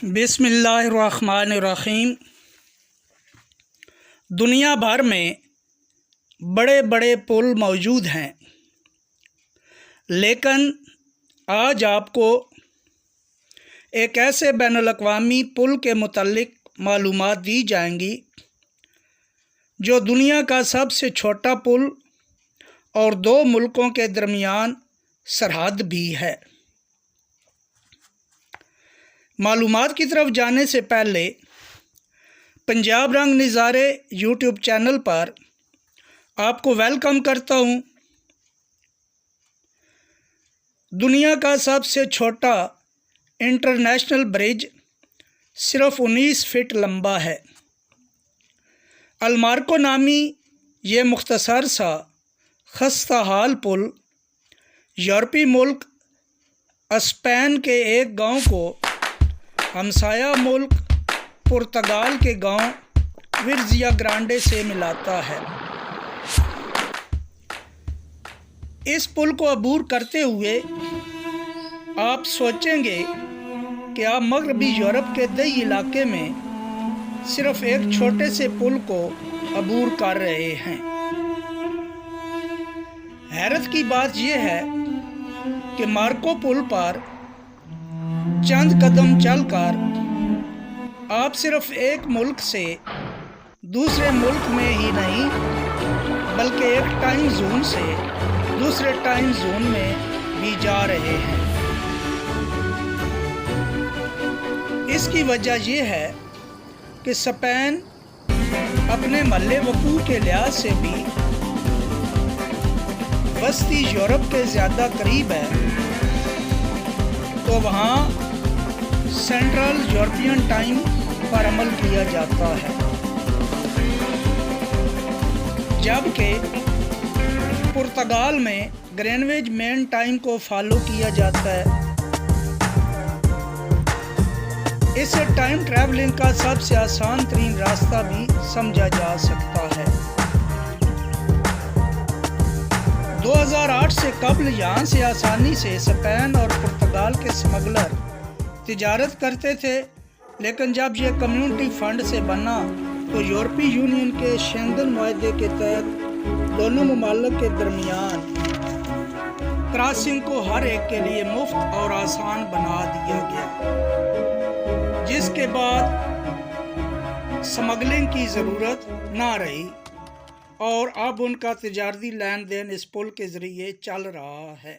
بسم اللہ الرحمن الرحیم۔ دنیا بھر میں بڑے بڑے پل موجود ہیں، لیکن آج آپ کو ایک ایسے بین الاقوامی پل کے متعلق معلومات دی جائیں گی جو دنیا کا سب سے چھوٹا پل اور دو ملکوں کے درمیان سرحد بھی ہے۔ معلومات کی طرف جانے سے پہلے پنجاب رنگ نظارے یوٹیوب چینل پر آپ کو ویلکم کرتا ہوں۔ دنیا کا سب سے چھوٹا انٹرنیشنل برج صرف 19 فٹ لمبا ہے۔ المارکو نامی یہ مختصر سا خستہ حال پل یورپی ملک اسپین کے ایک گاؤں کو ہمسایہ ملک پرتگال کے گاؤں ورزیا گرانڈے سے ملاتا ہے۔ اس پل کو عبور کرتے ہوئے آپ سوچیں گے کہ آپ مغربی یورپ کے دیہی علاقے میں صرف ایک چھوٹے سے پل کو عبور کر رہے ہیں۔ حیرت کی بات یہ ہے کہ مارکو پل پر چند قدم چل کر آپ صرف ایک ملک سے دوسرے ملک میں ہی نہیں بلکہ ایک ٹائم زون سے دوسرے ٹائم زون میں بھی جا رہے ہیں۔ اس کی وجہ یہ ہے کہ اسپین اپنے محل وقوع کے لحاظ سے بھی وسطی یورپ کے زیادہ قریب ہے، تو وہاں سینٹرل یورپین ٹائم پر عمل کیا جاتا ہے، جبکہ پرتگال میں گرینویج مین ٹائم کو فالو کیا جاتا ہے۔ اسے ٹائم ٹریولنگ کا سب سے آسان ترین راستہ بھی سمجھا جا سکتا ہے۔ 2008 سے قبل یہاں سے آسانی سے اسپین اور پرتگال کے اسمگلر تجارت کرتے تھے، لیکن جب یہ کمیونٹی فنڈ سے بنا تو یورپی یونین کے شینگن معاہدے کے تحت دونوں ممالک کے درمیان کراسنگ کو ہر ایک کے لیے مفت اور آسان بنا دیا گیا، جس کے بعد سمگلنگ کی ضرورت نہ رہی اور اب ان کا تجارتی لین دین اس پل کے ذریعے چل رہا ہے۔